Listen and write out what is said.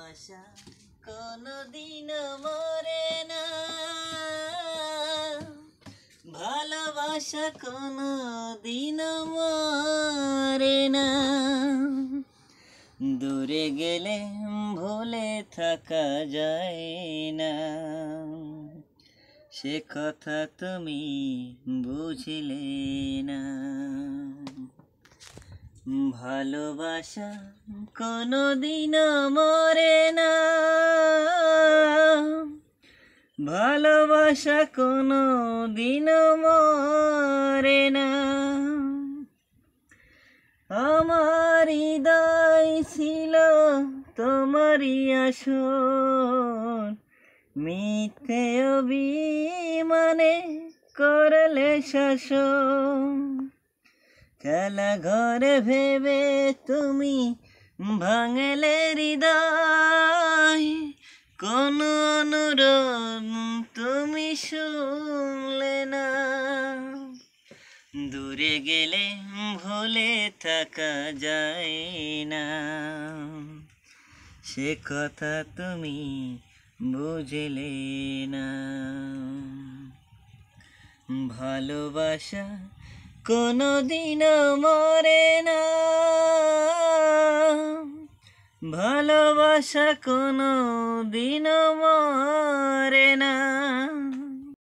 ভালোবাসা কোনদিনও মরে না, ভালোবাসা কোনদিনও মরে না। দূরে গেলে ভুলে থাকা যায় না, সে কথা তুমি বুঝলে না। ভালোবাসা কোনদিনও মরে না, ভালোবাসা কোনদিনও মরে না। আমার হৃদয় ছিল তোমারই আসন, মিথ্যে অভিমানে করলে শাসন। খেলা ঘরে ভেবে তুমি ভাঙলে হৃদয়, কোন অনুরোধ তুমি শুনলে না। দূরে গেলে ভুলে থাকা যায় না, সে কথা তুমি বুঝলে না। ভালোবাসা কোনদিনও মরে না, ভালোবাসা কোনদিনও মরে না।